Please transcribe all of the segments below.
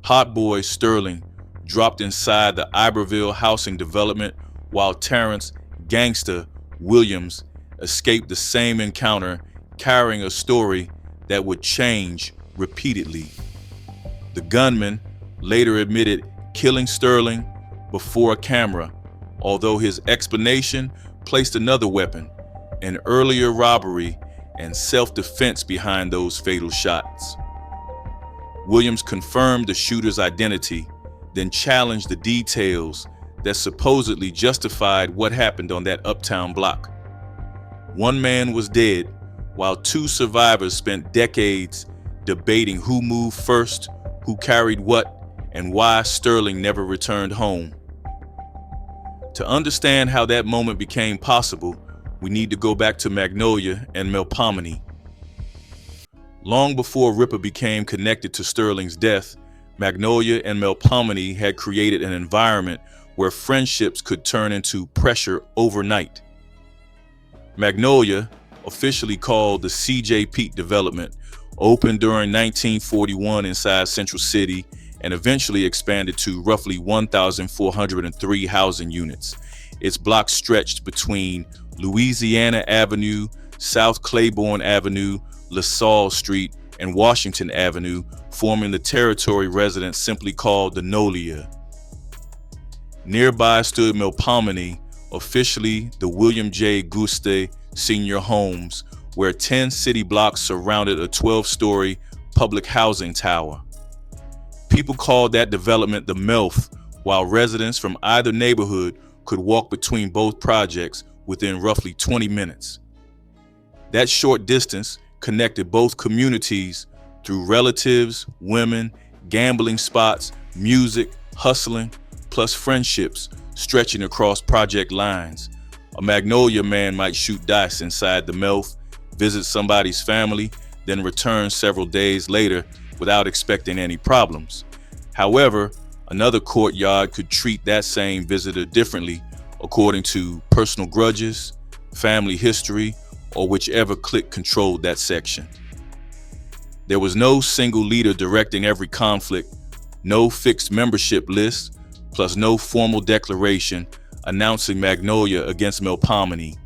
Hot Boy Sterling dropped inside the Iberville Housing Development while Terrance Gangsta Williams escaped the same encounter carrying a story that would change repeatedly. The gunman later admitted killing Sterling before a camera, although his explanation placed another weapon, an earlier robbery and self-defense behind those fatal shots. Williams confirmed the shooter's identity, then challenged the details that supposedly justified what happened on that Uptown block. One man was dead, while two survivors spent decades debating who moved first, who carried what, and why Sterling never returned home. To understand how that moment became possible, we need to go back to Magnolia and Mel Pominy. Long before Ripper became connected to Sterling's death, Magnolia and Mel Pominy had created an environment where friendships could turn into pressure overnight. Magnolia, officially called the C.J. Peak Development, opened during 1941 inside Central City and eventually expanded to roughly 1,403 housing units. Its block stretched between Louisiana Avenue, South Claiborne Avenue, LaSalle Street, and Washington Avenue, forming the territory residents simply called the Nolia. Nearby stood Melphomenia, officially the William J. Guste Senior Homes, where 10 city blocks surrounded a 12-story public housing tower. People called that development the Melf, while residents from either neighborhood could walk between both projects within roughly 20 minutes. That short distance connected both communities through relatives, women, gambling spots, music, hustling, plus friendships stretching across project lines. A Magnolia man might shoot dice inside the Melf, visit somebody's family, then return several days later without expecting any problems. However, another courtyard could treat that same visitor differently according to personal grudges, family history, or whichever clique controlled that section. There was no single leader directing every conflict, no fixed membership list, plus no formal declaration announcing Magnolia against Melpomene.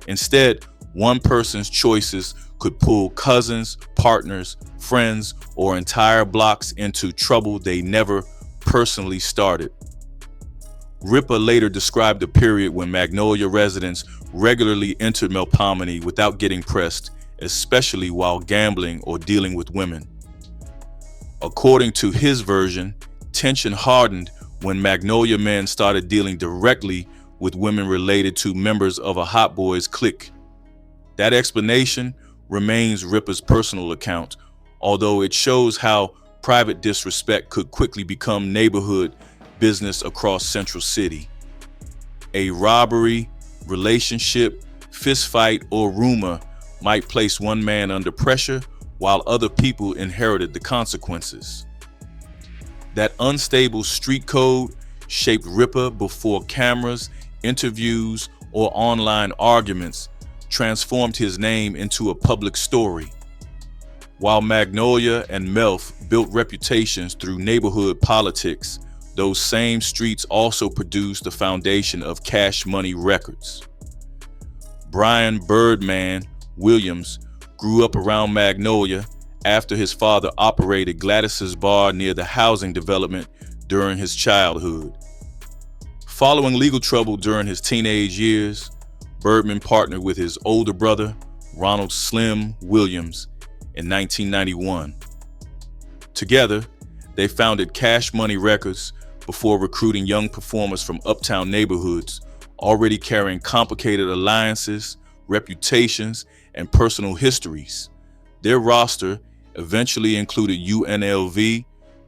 Instead, one person's choices could pull cousins, partners, friends, or entire blocks into trouble they never personally started. Ripper later described a period when Magnolia residents regularly entered Melpomene without getting pressed, especially while gambling or dealing with women. According to his version, tension hardened when Magnolia men started dealing directly with women related to members of a Hot Boys clique. That explanation remains Ripper's personal account, although it shows how private disrespect could quickly become neighborhood business across Central City. A robbery, relationship, fistfight, or rumor might place one man under pressure while other people inherited the consequences. That unstable street code shaped Ripper before cameras, interviews, or online arguments transformed his name into a public story. While Magnolia and Melf built reputations through neighborhood politics, those same streets also produced the foundation of Cash Money Records. Brian Birdman Williams grew up around Magnolia after his father operated Gladys's Bar near the housing development during his childhood. Following legal trouble during his teenage years, Birdman partnered with his older brother, Ronald Slim Williams, in 1991. Together, they founded Cash Money Records before recruiting young performers from uptown neighborhoods, already carrying complicated alliances, reputations, and personal histories. Their roster eventually included UNLV,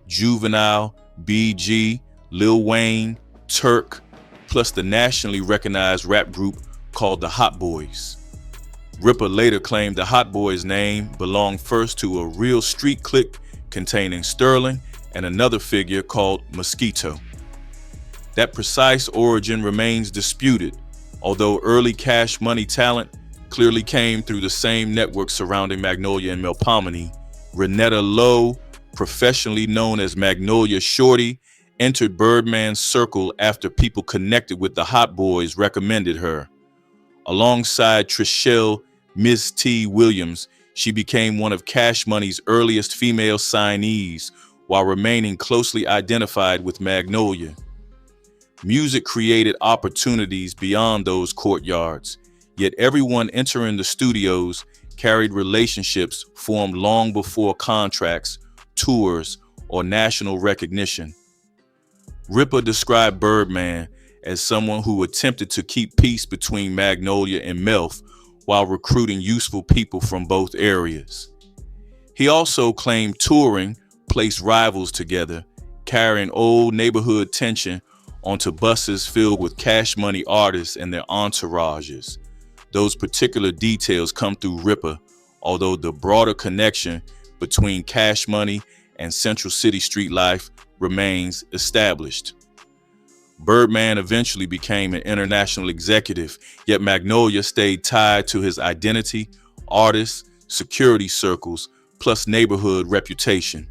Juvenile, BG, Lil Wayne, Turk, plus the nationally recognized rap group called the Hot Boys. Ripper later claimed the Hot Boys name belonged first to a real street clique containing Sterling and another figure called Mosquito. That precise origin remains disputed, although early Cash Money talent clearly came through the same network surrounding Magnolia and Melpomene. Renetta Lowe, professionally known as Magnolia Shorty, entered Birdman's circle after people connected with the Hot Boys recommended her. Alongside Trishelle Ms. T. Williams, she became one of Cash Money's earliest female signees while remaining closely identified with Magnolia. Music created opportunities beyond those courtyards, yet everyone entering the studios carried relationships formed long before contracts, tours, or national recognition. Ripper described Birdman as someone who attempted to keep peace between Magnolia and Melf while recruiting useful people from both areas. He also claimed touring placed rivals together, carrying old neighborhood tension onto buses filled with Cash Money artists and their entourages. Those particular details come through Ripper, although the broader connection between Cash Money and Central City street life remains established. Birdman eventually became an international executive, yet Magnolia stayed tied to his identity, artists, security circles, plus neighborhood reputation.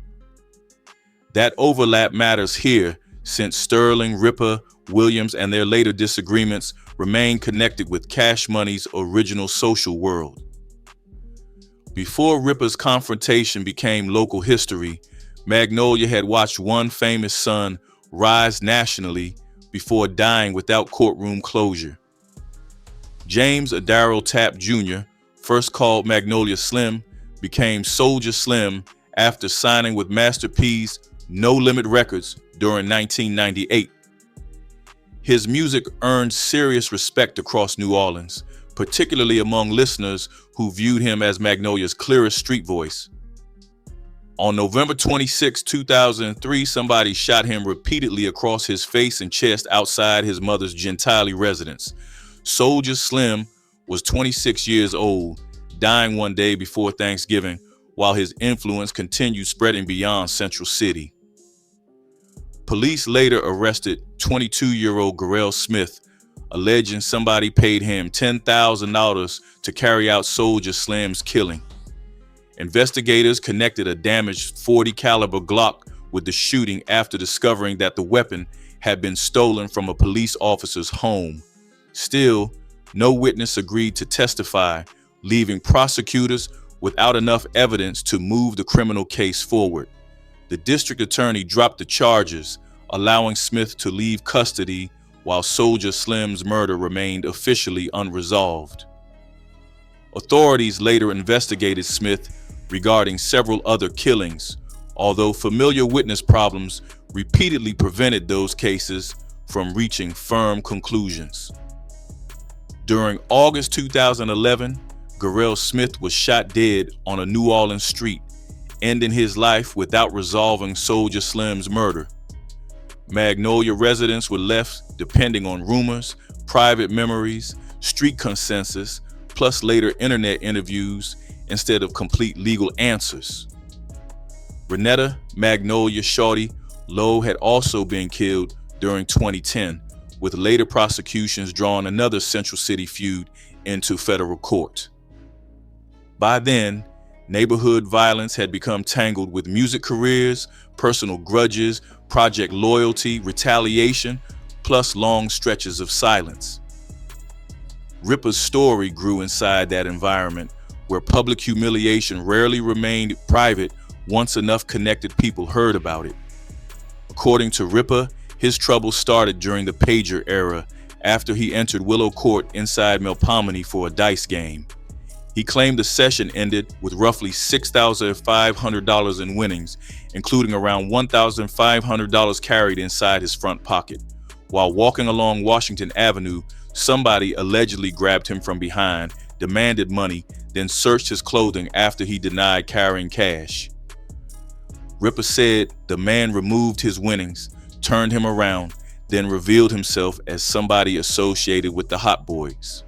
That overlap matters here since Sterling, Ripper, Williams, and their later disagreements remain connected with Cash Money's original social world. Before Ripper's confrontation became local history, Magnolia had watched one famous son rise nationally before dying without courtroom closure. James Adaro Tapp Jr., first called Magnolia Slim, became Soulja Slim after signing with Master P's No Limit Records during 1998. His music earned serious respect across New Orleans, particularly among listeners who viewed him as Magnolia's clearest street voice. On November 26, 2003, somebody shot him repeatedly across his face and chest outside his mother's Gentilly residence. Soulja Slim was 26 years old, dying one day before Thanksgiving, while his influence continued spreading beyond Central City. Police later arrested 22-year-old Garrell Smith, alleging somebody paid him $10,000 to carry out Soulja Slim's killing. Investigators connected a damaged .40 caliber Glock with the shooting after discovering that the weapon had been stolen from a police officer's home. Still, no witness agreed to testify, leaving prosecutors without enough evidence to move the criminal case forward. The district attorney dropped the charges, allowing Smith to leave custody while Soulja Slim's murder remained officially unresolved. Authorities later investigated Smith regarding several other killings, although familiar witness problems repeatedly prevented those cases from reaching firm conclusions. During August 2011, Garrell Smith was shot dead on a New Orleans street, ending his life without resolving Soulja Slim's murder. Magnolia residents were left depending on rumors, private memories, street consensus, plus later internet interviews instead of complete legal answers. Renetta Magnolia Shorty Lowe had also been killed during 2010, with later prosecutions drawing another Central City feud into federal court. By then, neighborhood violence had become tangled with music careers, personal grudges, project loyalty, retaliation, plus long stretches of silence. Ripper's story grew inside that environment, where public humiliation rarely remained private once enough connected people heard about it. According to Ripper, his trouble started during the pager era after he entered Willow Court inside Melphomenia for a dice game. He claimed the session ended with roughly $6,500 in winnings, including around $1,500 carried inside his front pocket. While walking along Washington Avenue, somebody allegedly grabbed him from behind, demanded money, then searched his clothing after he denied carrying cash. Ripper said the man removed his winnings, turned him around, then revealed himself as somebody associated with the Hot Boys.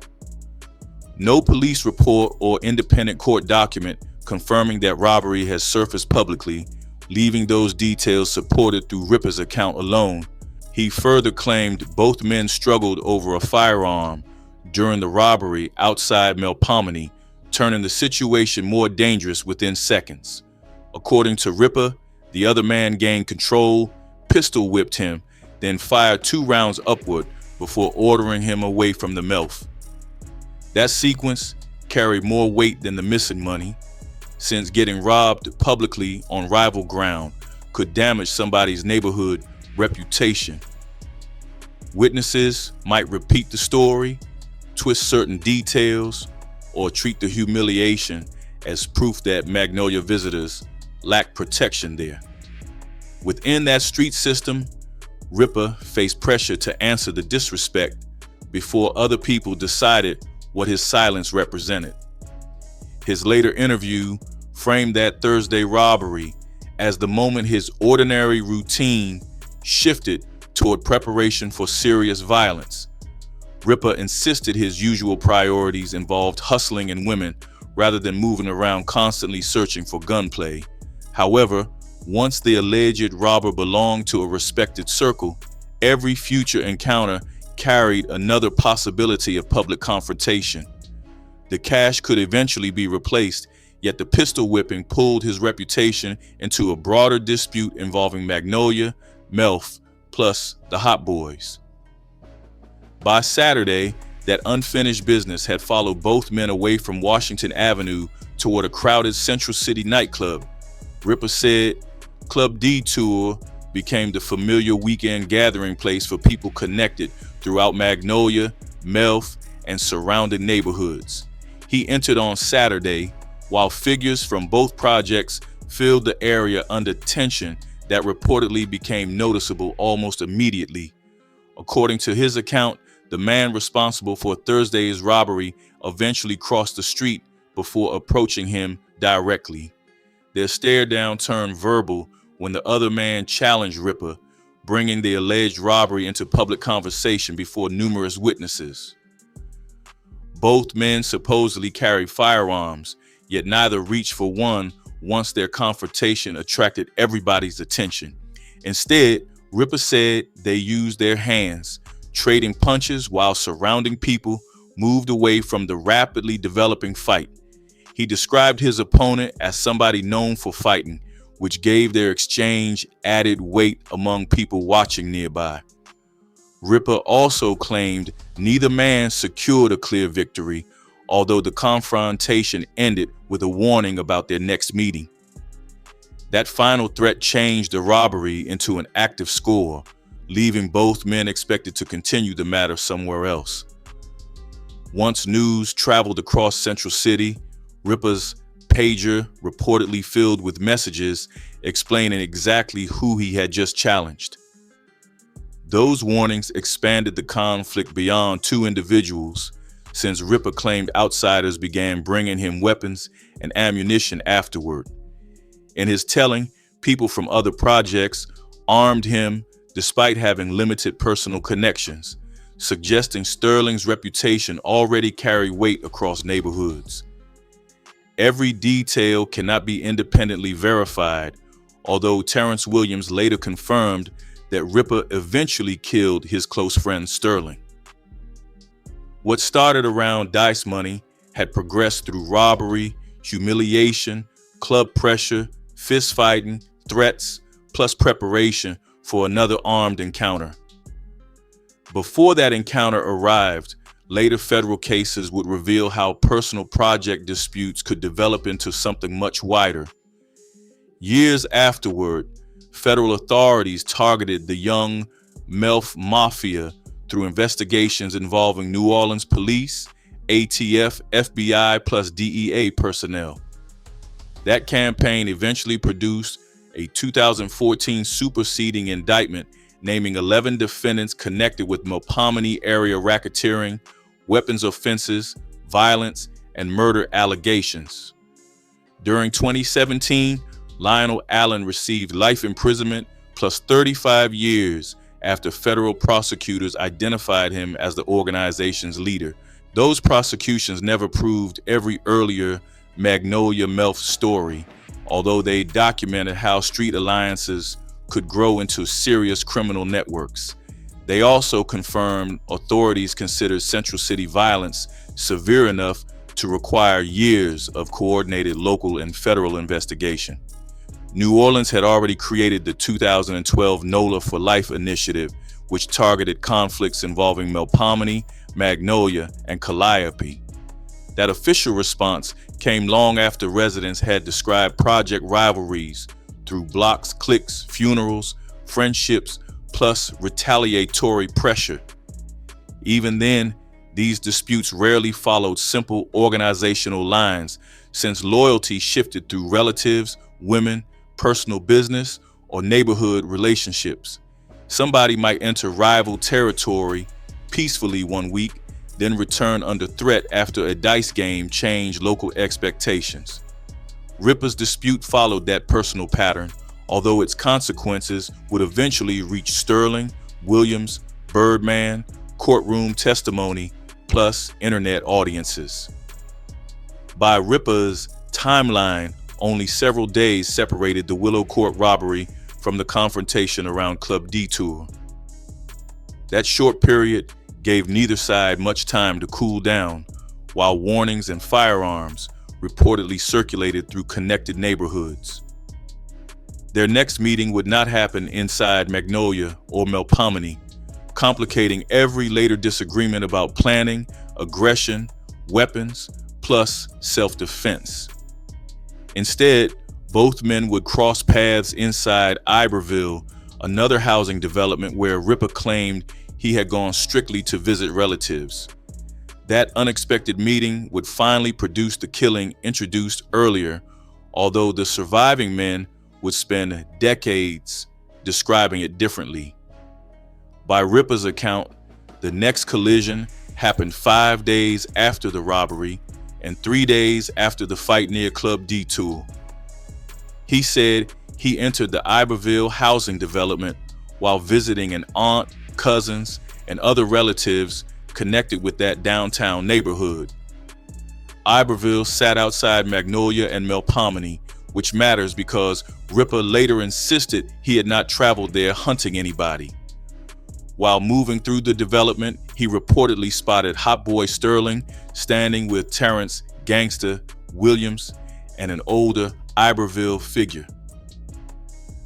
No police report or independent court document confirming that robbery has surfaced publicly, leaving those details supported through Ripper's account alone. He further claimed both men struggled over a firearm during the robbery outside Melpomene, turning the situation more dangerous within seconds. According to Ripper, The other man gained control, pistol whipped him, then fired 2 rounds upward before ordering him away from the Melf. That sequence carried more weight than the missing money, since getting robbed publicly on rival ground could damage somebody's neighborhood reputation. Witnesses might repeat the story, twist certain details, or treat the humiliation as proof that Magnolia visitors lack protection there. Within that street system, Ripper faced pressure to answer the disrespect before other people decided what his silence represented. His later interview framed that Thursday robbery as the moment his ordinary routine shifted toward preparation for serious violence. Ripper insisted his usual priorities involved hustling and women rather than moving around constantly searching for gunplay. However, once the alleged robber belonged to a respected circle, every future encounter carried another possibility of public confrontation. The cash could eventually be replaced, yet the pistol whipping pulled his reputation into a broader dispute involving Magnolia, Melf, plus the Hot Boys. By Saturday, that unfinished business had followed both men away from Washington Avenue toward a crowded Central City nightclub. Ripper said Club Detour became the familiar weekend gathering place for people connected throughout Magnolia, Melf, and surrounding neighborhoods. He entered on Saturday, while figures from both projects filled the area under tension that reportedly became noticeable almost immediately. According to his account, the man responsible for Thursday's robbery eventually crossed the street before approaching him directly. Their stare-down turned verbal when the other man challenged Ripper, bringing the alleged robbery into public conversation before numerous witnesses. Both men supposedly carried firearms, yet neither reached for one once their confrontation attracted everybody's attention. Instead, Ripper said they used their hands, trading punches while surrounding people moved away from the rapidly developing fight. He described his opponent as somebody known for fighting, which gave their exchange added weight among people watching nearby. Ripper also claimed neither man secured a clear victory, although the confrontation ended with a warning about their next meeting. That final threat changed the robbery into an active score, leaving both men expected to continue the matter somewhere else. Once news traveled across Central City, Ripper's pager reportedly filled with messages explaining exactly who he had just challenged. Those warnings expanded the conflict beyond 2 individuals, since Ripper claimed outsiders began bringing him weapons and ammunition afterward. In his telling, people from other projects armed him despite having limited personal connections, suggesting Sterling's reputation already carried weight across neighborhoods. Every detail cannot be independently verified, although Terrance Williams later confirmed that Ripper eventually killed his close friend Sterling. What started around dice money had progressed through robbery, humiliation, club pressure, fist fighting, threats, plus preparation for another armed encounter. Before that encounter arrived, later federal cases would reveal how personal project disputes could develop into something much wider. Years afterward, federal authorities targeted the young Melf Mafia through investigations involving New Orleans police, ATF, FBI, plus DEA personnel. That campaign eventually produced a 2014 superseding indictment naming 11 defendants connected with Melphomenia area racketeering, weapons offenses, violence, and murder allegations. During 2017, Lionel Allen received life imprisonment plus 35 years after federal prosecutors identified him as the organization's leader. Those prosecutions never proved every earlier Magnolia Melf story, although they documented how street alliances could grow into serious criminal networks. They also confirmed authorities considered Central City violence severe enough to require years of coordinated local and federal investigation. New Orleans had already created the 2012 NOLA for Life initiative, which targeted conflicts involving Melphomenia, Magnolia, and Calliope. That official response came long after residents had described project rivalries through blocks, cliques, funerals, friendships, plus retaliatory pressure. Even then, these disputes rarely followed simple organizational lines, since loyalty shifted through relatives, women, personal business, or neighborhood relationships. Somebody might enter rival territory peacefully one week, then return under threat after a dice game changed local expectations. Ripper's dispute followed that personal pattern, although its consequences would eventually reach Sterling, Williams, Birdman, courtroom testimony, plus internet audiences. By Ripper's timeline, only several days separated the Willow Court robbery from the confrontation around Club Detour. That short period gave neither side much time to cool down, while warnings and firearms reportedly circulated through connected neighborhoods. Their next meeting would not happen inside Magnolia or Melpomene, complicating every later disagreement about planning, aggression, weapons, plus self-defense. Instead, both men would cross paths inside Iberville, another housing development where Ripper claimed he had gone strictly to visit relatives. That unexpected meeting would finally produce the killing introduced earlier, although the surviving men would spend decades describing it differently. By Ripper's account, the next collision happened 5 days after the robbery and 3 days after the fight near Club Detour. He said he entered the Iberville Housing Development while visiting an aunt, cousins, and other relatives connected with that downtown neighborhood. Iberville sat outside Magnolia and Mel Pominy, which matters because Ripper later insisted he had not traveled there hunting anybody. While moving through the development, he reportedly spotted Hot Boy Sterling standing with Terrance, Gangsta, Williams, and an older Iberville figure.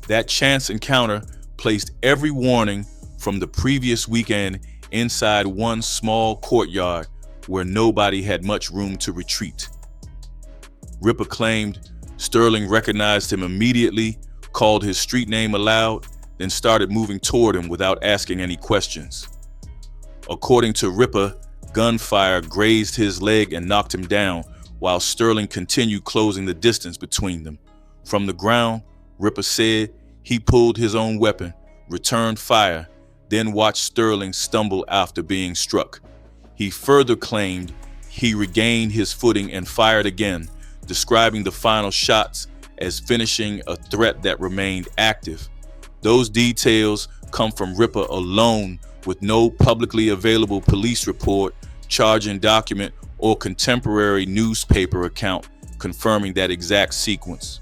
That chance encounter placed every warning from the previous weekend inside one small courtyard where nobody had much room to retreat. Ripper claimed Sterling recognized him immediately, called his street name aloud, then started moving toward him without asking any questions. According to Ripper, gunfire grazed his leg and knocked him down, while Sterling continued closing the distance between them. From the ground, Ripper said he pulled his own weapon, returned fire, then watched Sterling stumble after being struck. He further claimed he regained his footing and fired again, describing the final shots as finishing a threat that remained active. Those details come from Ripper alone, with no publicly available police report, charging document, or contemporary newspaper account confirming that exact sequence.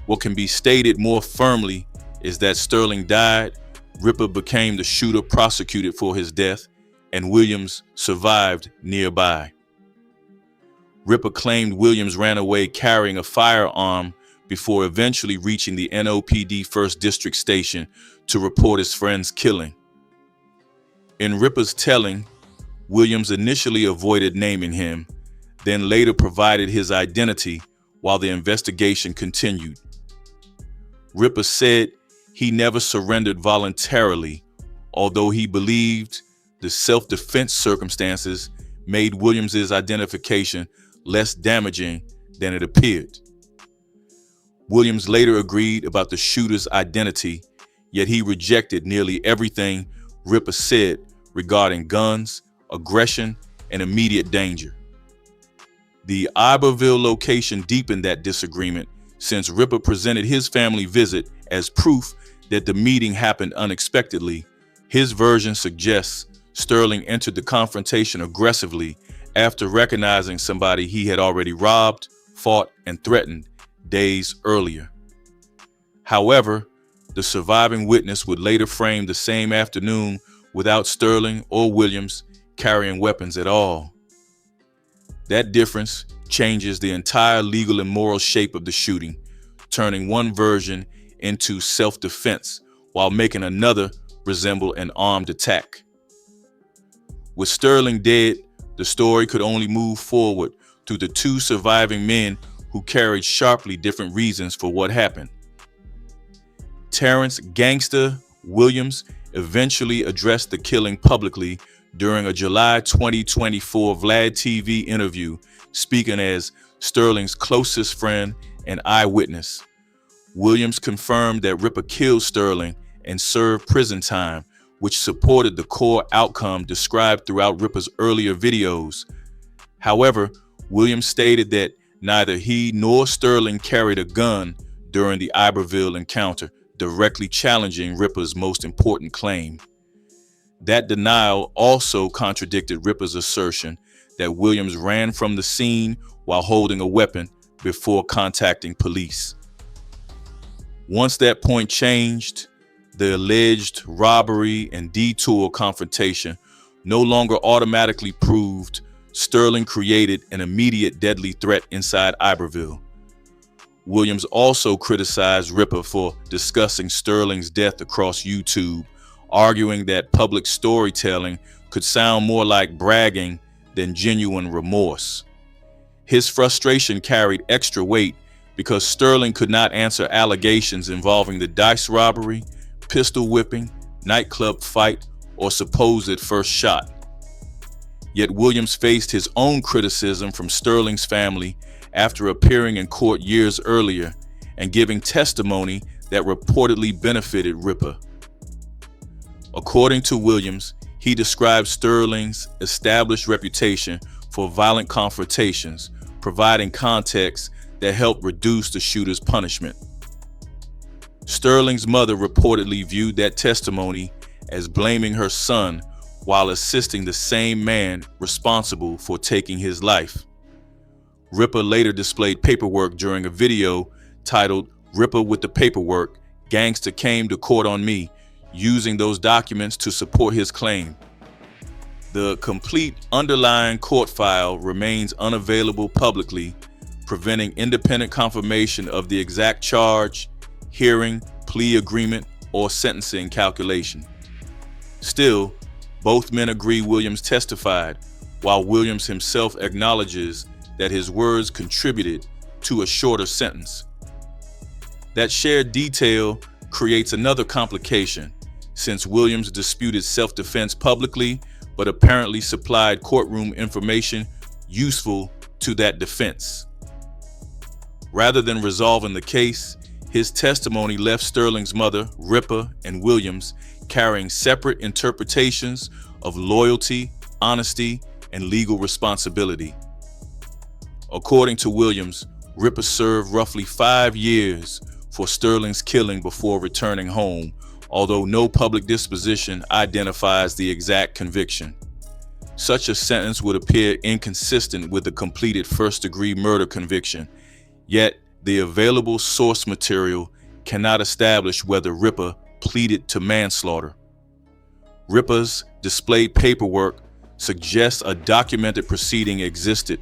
What can be stated more firmly is that Sterling died, Ripper became the shooter prosecuted for his death, and Williams survived nearby. Ripper claimed Williams ran away carrying a firearm before eventually reaching the NOPD 1st District Station to report his friend's killing. In Ripper's telling, Williams initially avoided naming him, then later provided his identity while the investigation continued. Ripper said he never surrendered voluntarily, although he believed the self-defense circumstances made Williams's identification less damaging than it appeared. Williams later agreed about the shooter's identity, yet he rejected nearly everything Ripper said regarding guns, aggression, and immediate danger. The Iberville location deepened that disagreement since Ripper presented his family visit as proof that the meeting happened unexpectedly. His version suggests Sterling entered the confrontation aggressively after recognizing somebody he had already robbed, fought, and threatened days earlier. However, the surviving witness would later frame the same afternoon without Sterling or Williams carrying weapons at all. That difference changes the entire legal and moral shape of the shooting, turning one version into self-defense while making another resemble an armed attack. With Sterling dead, the story could only move forward through the two surviving men who carried sharply different reasons for what happened. Terrance "Gangsta" Williams eventually addressed the killing publicly during a July 2024 Vlad TV interview, speaking as Sterling's closest friend and eyewitness. Williams confirmed that Ripper killed Sterling and served prison time, which supported the core outcome described throughout Ripper's earlier videos. However, Williams stated that neither he nor Sterling carried a gun during the Iberville encounter, directly challenging Ripper's most important claim. That denial also contradicted Ripper's assertion that Williams ran from the scene while holding a weapon before contacting police. Once that point changed, the alleged robbery and detour confrontation no longer automatically proved Sterling created an immediate deadly threat inside Iberville. Williams also criticized Ripper for discussing Sterling's death across YouTube, arguing that public storytelling could sound more like bragging than genuine remorse. His frustration carried extra weight because Sterling could not answer allegations involving the dice robbery, pistol whipping, nightclub fight, or supposed first shot. Yet Williams faced his own criticism from Sterling's family after appearing in court years earlier and giving testimony that reportedly benefited Ripper. According to Williams, he described Sterling's established reputation for violent confrontations, providing context that helped reduce the shooter's punishment. Sterling's mother reportedly viewed that testimony as blaming her son while assisting the same man responsible for taking his life. Ripper later displayed paperwork during a video titled "Ripper with the Paperwork, Gangsta Came to Court on Me," using those documents to support his claim. The complete underlying court file remains unavailable publicly, preventing independent confirmation of the exact charge, hearing, plea agreement, or sentencing calculation. Still, both men agree Williams testified, while Williams himself acknowledges that his words contributed to a shorter sentence. That shared detail creates another complication, since Williams disputed self-defense publicly, but apparently supplied courtroom information useful to that defense. Rather than resolving the case, his testimony left Sterling's mother, Ripper, and Williams carrying separate interpretations of loyalty, honesty, and legal responsibility. According to Williams, Ripper served roughly 5 years for Sterling's killing before returning home, although no public disposition identifies the exact conviction. Such a sentence would appear inconsistent with the completed first-degree murder conviction, yet the available source material cannot establish whether Ripper pleaded to manslaughter. Ripper's displayed paperwork suggests a documented proceeding existed,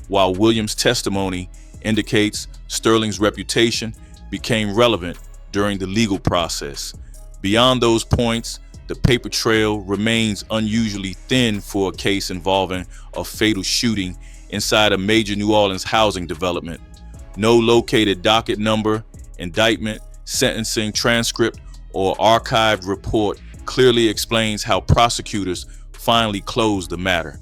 while Williams' testimony indicates Sterling's reputation became relevant during the legal process. Beyond those points, the paper trail remains unusually thin for a case involving a fatal shooting inside a major New Orleans housing development. No located docket number, indictment, sentencing transcript, or archived report clearly explains how prosecutors finally closed the matter.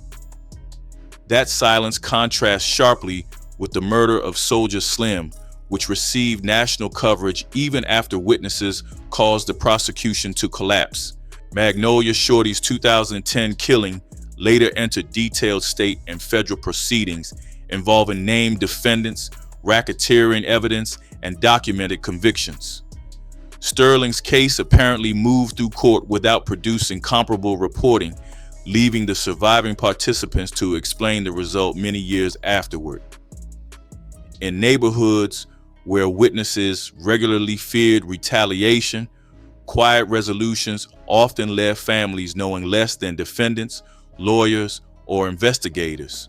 That silence contrasts sharply with the murder of Soldier Slim, which received national coverage even after witnesses caused the prosecution to collapse. Magnolia Shorty's 2010 killing later entered detailed state and federal proceedings involving named defendants, racketeering evidence, and documented convictions. Sterling's case apparently moved through court without producing comparable reporting, leaving the surviving participants to explain the result many years afterward. In neighborhoods where witnesses regularly feared retaliation, quiet resolutions often left families knowing less than defendants, lawyers, or investigators.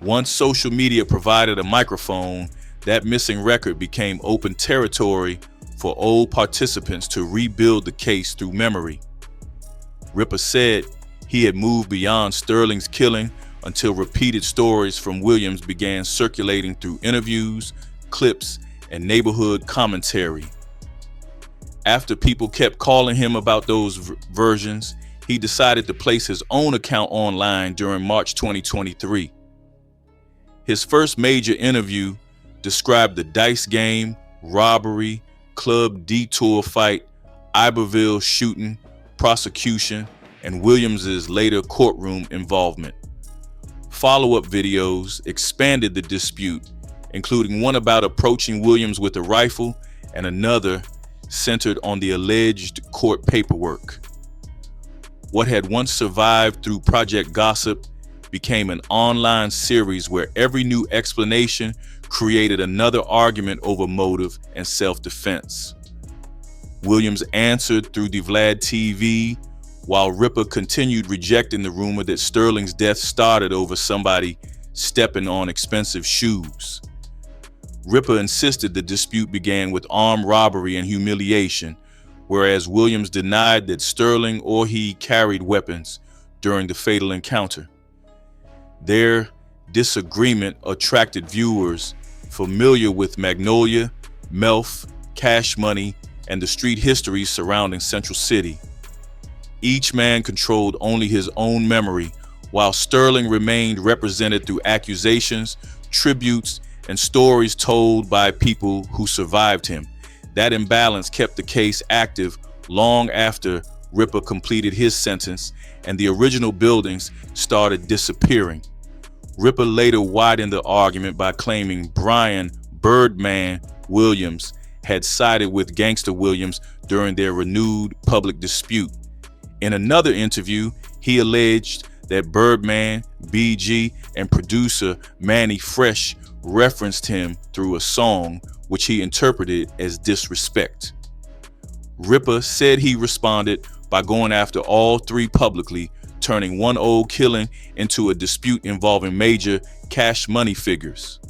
Once social media provided a microphone, That missing record became open territory for old participants to rebuild the case through memory. Ripper said he had moved beyond Sterling's killing until repeated stories from Williams began circulating through interviews, clips, and neighborhood commentary. After people kept calling him about those versions, he decided to place his own account online during March 2023. His first major interview described the dice game, robbery, club detour fight, Iberville shooting, prosecution, and Williams's later courtroom involvement. Follow-up videos expanded the dispute, including one about approaching Williams with a rifle and another centered on the alleged court paperwork. What had once survived through Project Gossip became an online series where every new explanation created another argument over motive and self-defense. Williams answered through the Vlad TV, while Ripper continued rejecting the rumor that Sterling's death started over somebody stepping on expensive shoes. Ripper insisted the dispute began with armed robbery and humiliation, whereas Williams denied that Sterling or he carried weapons during the fatal encounter. Their disagreement attracted viewers familiar with Magnolia, Melf, Cash Money, and the street history surrounding Central City. Each man controlled only his own memory, while Sterling remained represented through accusations, tributes, and stories told by people who survived him. That imbalance kept the case active long after Ripper completed his sentence and the original buildings started disappearing. Ripper later widened the argument by claiming Brian "Birdman" Williams had sided with Gangsta Williams during their renewed public dispute. In another interview, he alleged that Birdman, BG, and producer Manny Fresh referenced him through a song which he interpreted as disrespect. Ripper said he responded by going after all three publicly, turning one old killing into a dispute involving major Cash Money figures.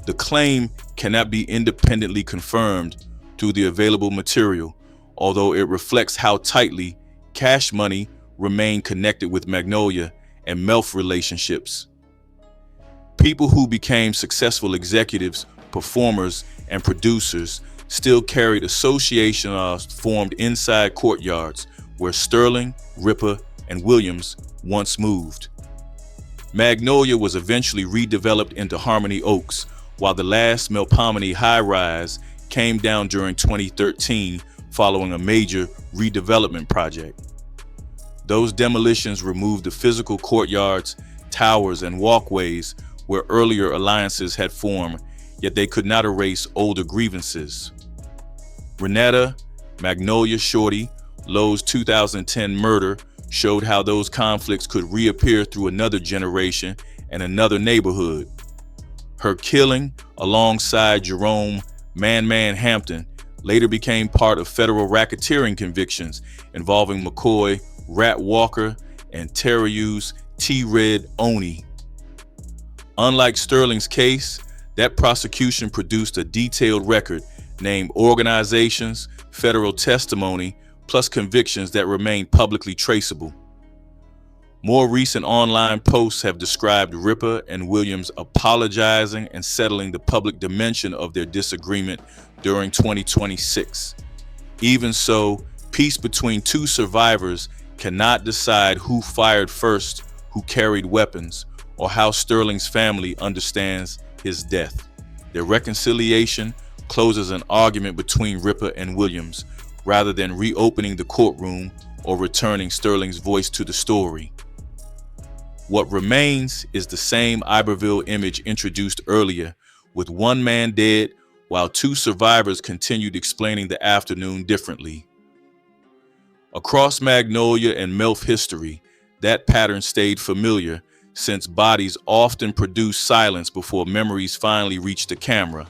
The claim cannot be independently confirmed through the available material, although it reflects how tightly Cash Money remained connected with Magnolia and Melf relationships. People who became successful executives, performers, and producers still carried associations formed inside courtyards where Sterling, Ripper, and Williams once moved. Magnolia was eventually redeveloped into Harmony Oaks, while the last Melpomenia high-rise came down during 2013 following a major redevelopment project. Those demolitions removed the physical courtyards, towers, and walkways where earlier alliances had formed, yet they could not erase older grievances. Renetta, Magnolia Shorty, Lowe's 2010 murder showed how those conflicts could reappear through another generation and another neighborhood. Her killing, alongside Jerome Man Hampton, later became part of federal racketeering convictions involving McCoy, Rat Walker, and Terrance T-Red Oni. Unlike Sterling's case, that prosecution produced a detailed record named organizations, federal testimony, plus convictions that remain publicly traceable. More recent online posts have described Ripper and Williams apologizing and settling the public dimension of their disagreement during 2026. Even so, peace between two survivors cannot decide who fired first, who carried weapons, or how Sterling's family understands his death. Their reconciliation closes an argument between Ripper and Williams, rather than reopening the courtroom or returning Sterling's voice to the story. What remains is the same Iberville image introduced earlier, with one man dead while two survivors continued explaining the afternoon differently. Across Magnolia and Melf history, that pattern stayed familiar, since bodies often produce silence before memories finally reach the camera.